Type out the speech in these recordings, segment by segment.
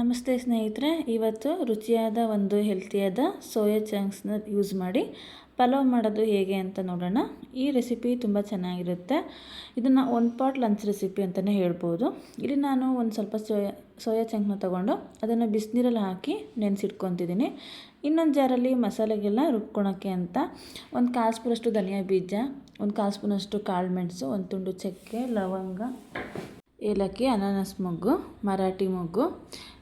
ನಮಸ್ತೆ ಸ್ನೇಹಿತರೆ, ಇವತ್ತು ರುಚಿಯಾದ ಒಂದು ಹೆಲ್ತಿಯಾದ ಸೋಯಾ ಚಂಕ್ಸ್ನ ಯೂಸ್ ಮಾಡಿ ಪಲಾವ್ ಮಾಡೋದು ಹೇಗೆ ಅಂತ ನೋಡೋಣ. ಈ ರೆಸಿಪಿ ತುಂಬ ಚೆನ್ನಾಗಿರುತ್ತೆ. ಇದನ್ನು ಒನ್ ಪಾಟ್ ಲಂಚ್ ರೆಸಿಪಿ ಅಂತಲೇ ಹೇಳ್ಬೋದು. ಇಲ್ಲಿ ನಾನು ಒಂದು ಸ್ವಲ್ಪ ಸೋಯಾ ಚಂಕ್ನ ತೊಗೊಂಡು ಅದನ್ನು ಬಿಸಿನೀರಲ್ಲಿ ಹಾಕಿ ನೆನೆಸಿಟ್ಕೊತಿದ್ದೀನಿ. ಇನ್ನೊಂದು ಜಾರಲ್ಲಿ ಮಸಾಲೆಗೆಲ್ಲ ರುಬ್ಕೊಳಕ್ಕೆ ಅಂತ ಒಂದು 1/4 ಸ್ಪೂನಷ್ಟು ಧನಿಯಾ ಬೀಜ, ಒಂದು 1/4 ಸ್ಪೂನಷ್ಟು ಕಾಳು ಮೆಣಸು, ಒಂದು ತುಂಡು ಚಕ್ಕೆ, ಲವಂಗ, ಏಲಕ್ಕಿ, ಅನಾನಸ್ ಮೊಗ್ಗು, ಮರಾಠಿ ಮೊಗ್ಗು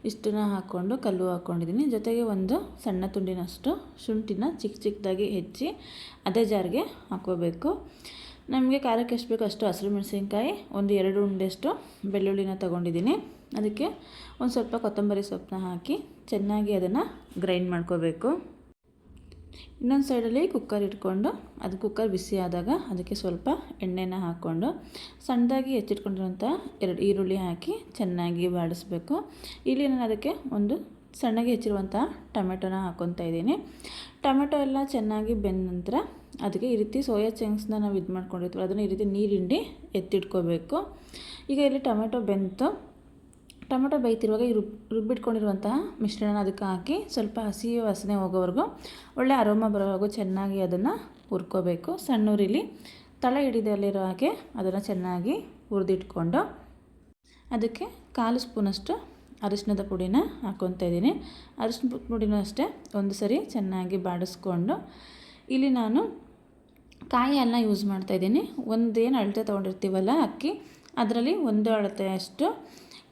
ಇಷ್ಟನ್ನ ಹಾಕ್ಕೊಂಡು ಕಲ್ಲು ಹಾಕ್ಕೊಂಡಿದ್ದೀನಿ. ಜೊತೆಗೆ ಒಂದು ಸಣ್ಣ ತುಂಡಿನಷ್ಟು ಶುಂಠಿನ ಚಿಕ್ಕದಾಗಿ ಹೆಚ್ಚಿ ಅದೇ ಜಾರಿಗೆ ಹಾಕ್ಕೋಬೇಕು. ನಮಗೆ ಖಾರಕ್ಕೆ ಎಷ್ಟು ಬೇಕೋ ಅಷ್ಟು ಹಸಿರು ಮೆಣಸಿನ್ಕಾಯಿ, ಒಂದು 2 ಉಂಡೆಷ್ಟು ಬೆಳ್ಳುಳ್ಳಿನ ತೊಗೊಂಡಿದ್ದೀನಿ. ಅದಕ್ಕೆ ಒಂದು ಸ್ವಲ್ಪ ಕೊತ್ತಂಬರಿ ಸೊಪ್ಪನ್ನ ಹಾಕಿ ಚೆನ್ನಾಗಿ ಅದನ್ನು ಗ್ರೈಂಡ್ ಮಾಡ್ಕೋಬೇಕು. ಇನ್ನೊಂದು ಸೈಡಲ್ಲಿ ಕುಕ್ಕರ್ ಇಟ್ಕೊಂಡು ಅದು ಕುಕ್ಕರ್ ಬಿಸಿ ಆದಾಗ ಅದಕ್ಕೆ ಸ್ವಲ್ಪ ಎಣ್ಣೆನ ಹಾಕ್ಕೊಂಡು ಸಣ್ಣದಾಗಿ ಹೆಚ್ಚಿಟ್ಕೊಂಡಿರೋಂಥ 2 ಈರುಳ್ಳಿ ಹಾಕಿ ಚೆನ್ನಾಗಿ ಬಾಡಿಸ್ಬೇಕು. ಇಲ್ಲಿ ನಾನು ಅದಕ್ಕೆ ಒಂದು ಸಣ್ಣಗೆ ಹೆಚ್ಚಿರುವಂಥ ಟೊಮೆಟೊನ ಹಾಕ್ಕೊತಾ ಇದ್ದೀನಿ. ಟೊಮೆಟೊ ಎಲ್ಲ ಚೆನ್ನಾಗಿ ಬೆಂದ ನಂತರ ಅದಕ್ಕೆ ಈ ರೀತಿ ಸೋಯಾ ಚಂಕ್ಸ್ನ ನಾವು ಇದು ಮಾಡ್ಕೊಂಡಿರ್ತೀವಿ ಅದನ್ನು ಈ ರೀತಿ ನೀರು ಹಿಂಡಿ ಎತ್ತಿಟ್ಕೋಬೇಕು. ಈಗ ಇಲ್ಲಿ ಟೊಮೆಟೊ ಬೆಂತು. ಟೊಮೆಟೊ ಬೇಯ್ತಿರುವಾಗ ಈ ರುಬ್ಬಿಟ್ಕೊಂಡಿರುವಂತಹ ಮಿಶ್ರಣ ಅದಕ್ಕೆ ಹಾಕಿ ಸ್ವಲ್ಪ ಹಸಿ ವಾಸನೆ ಹೋಗೋವರೆಗೂ ಒಳ್ಳೆ ಅರೋಮ ಬರೋವರೆಗೂ ಚೆನ್ನಾಗಿ ಅದನ್ನು ಹುರ್ಕೋಬೇಕು. ಸಣ್ಣ ಉರಿಲಿ ತಳ ಹಿಡಿದಲ್ಲಿರೋ ಹಾಗೆ ಅದನ್ನು ಚೆನ್ನಾಗಿ ಹುರಿದಿಟ್ಕೊಂಡು ಅದಕ್ಕೆ 1/4 ಸ್ಪೂನಷ್ಟು ಅರಿಶಿಣದ ಪುಡಿನ ಹಾಕ್ಕೊತಾ ಇದ್ದೀನಿ. ಅರಿಶಿನ ಪುಡಿನೂ ಅಷ್ಟೇ ಒಂದು ಸರಿ ಚೆನ್ನಾಗಿ ಬಾಡಿಸ್ಕೊಂಡು ಇಲ್ಲಿ ನಾನು ಕಾಯಿ ಹಾಲನ್ನ ಯೂಸ್ ಮಾಡ್ತಾಯಿದ್ದೀನಿ. ಒಂದೇನು ಅಳತೆ ತೊಗೊಂಡಿರ್ತೀವಲ್ಲ ಅಕ್ಕಿ, ಅದರಲ್ಲಿ 1 ಅಳತೆಯಷ್ಟು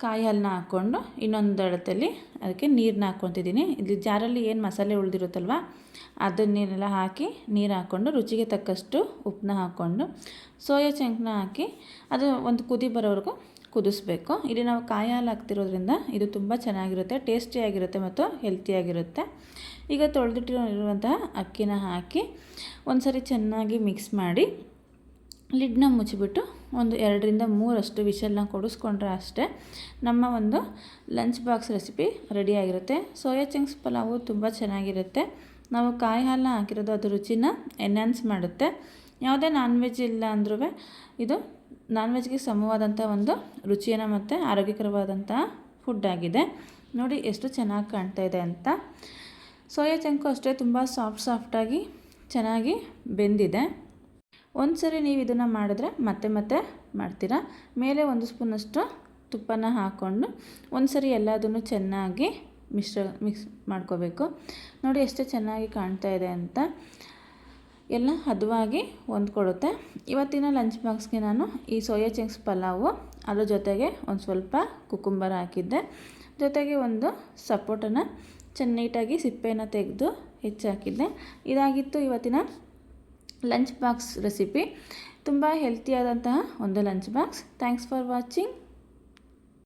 ಕಾಯಿ ಹಾಲನ್ನ ಹಾಕ್ಕೊಂಡು ಇನ್ನೊಂದು ಅಳತೆಯಲ್ಲಿ ಅದಕ್ಕೆ ನೀರನ್ನ ಹಾಕ್ಕೊತಿದ್ದೀನಿ. ಇಲ್ಲಿ ಜಾರಲ್ಲಿ ಏನು ಮಸಾಲೆ ಉಳಿದಿರುತ್ತಲ್ವ ಅದನ್ನೆಲ್ಲ ಹಾಕಿ ನೀರು ಹಾಕ್ಕೊಂಡು ರುಚಿಗೆ ತಕ್ಕಷ್ಟು ಉಪ್ಪನ್ನ ಹಾಕ್ಕೊಂಡು ಸೋಯಾ ಚಂಕ್ನ ಹಾಕಿ ಅದು ಒಂದು ಕುದಿ ಬರೋವರೆಗೂ ಕುದಿಸ್ಬೇಕು. ಇಲ್ಲಿ ನಾವು ಕಾಯಿ ಹಾಲು ಹಾಕ್ತಿರೋದ್ರಿಂದ ಇದು ತುಂಬ ಚೆನ್ನಾಗಿರುತ್ತೆ, ಟೇಸ್ಟಿಯಾಗಿರುತ್ತೆ ಮತ್ತು ಹೆಲ್ತಿಯಾಗಿರುತ್ತೆ. ಈಗ ತೊಳೆದಿಟ್ಟಿರುವಂತಹ ಅಕ್ಕಿನ ಹಾಕಿ ಒಂದು ಸರಿ ಚೆನ್ನಾಗಿ ಮಿಕ್ಸ್ ಮಾಡಿ ಲಿಡ್ನ ಮುಚ್ಚಿಬಿಟ್ಟು ಒಂದು 2ರಿಂದ 3 ವಿಷಲ್ನ ಕೊಡಿಸ್ಕೊಂಡ್ರೆ ಅಷ್ಟೇ ನಮ್ಮ ಒಂದು ಲಂಚ್ ಬಾಕ್ಸ್ ರೆಸಿಪಿ ರೆಡಿಯಾಗಿರುತ್ತೆ. ಸೋಯಾ ಚಂಕ್ಸ್ ಪಲಾವು ತುಂಬ ಚೆನ್ನಾಗಿರುತ್ತೆ. ನಾವು ಕಾಯಿ ಹಾಲನ್ನ ಹಾಕಿರೋದು ಅದು ರುಚಿನ ಎನ್ಹಾನ್ಸ್ ಮಾಡುತ್ತೆ. ಯಾವುದೇ ನಾನ್ ವೆಜ್ ಇಲ್ಲ ಅಂದ್ರೂ ಇದು ನಾನ್ ವೆಜ್ಗೆ ಸಮವಾದಂಥ ಒಂದು ರುಚಿಯನ್ನು ಮತ್ತು ಆರೋಗ್ಯಕರವಾದಂಥ ಫುಡ್ ಆಗಿದೆ. ನೋಡಿ ಎಷ್ಟು ಚೆನ್ನಾಗಿ ಕಾಣ್ತಾ ಇದೆ ಅಂತ. ಸೋಯಾ ಚಂಕು ಅಷ್ಟೇ ತುಂಬ ಸಾಫ್ಟಾಗಿ ಚೆನ್ನಾಗಿ ಬೆಂದಿದೆ. ಒಂದು ಸರಿ ನೀವು ಇದನ್ನು ಮಾಡಿದ್ರೆ ಮತ್ತೆ ಮಾಡ್ತೀರಾ. ಮೇಲೆ 1 ಸ್ಪೂನಷ್ಟು ತುಪ್ಪನ ಹಾಕ್ಕೊಂಡು ಒಂದು ಸರಿ ಎಲ್ಲದನ್ನು ಚೆನ್ನಾಗಿ ಮಿಕ್ಸ್ ಮಾಡ್ಕೋಬೇಕು. ನೋಡಿ ಎಷ್ಟು ಚೆನ್ನಾಗಿ ಕಾಣ್ತಾ ಇದೆ ಅಂತ. ಎಲ್ಲ ಹದವಾಗಿ ಹೊಂದ್ಕೊಡುತ್ತೆ. ಇವತ್ತಿನ ಲಂಚ್ ಬಾಕ್ಸ್ಗೆ ನಾನು ಈ ಸೋಯಾ ಚಂಕ್ಸ್ ಪಲಾವು ಅದ್ರ ಜೊತೆಗೆ ಒಂದು ಸ್ವಲ್ಪ ಕುಕುಂಬರ್ ಹಾಕಿದ್ದೆ. ಜೊತೆಗೆ ಒಂದು ಸಪೋಟನ ನೀಟಾಗಿ ಸಿಪ್ಪೆನ ತೆಗೆದು ಹೆಚ್ಚಾಕಿದ್ದೆ. ಇದಾಗಿತ್ತು ಇವತ್ತಿನ ಲಂಚ್ ಬಾಕ್ಸ್ ರೆಸಿಪಿ. ತುಂಬ ಹೆಲ್ತಿಯಾದಂತಹ ಒಂದು lunch box. Thanks for watching.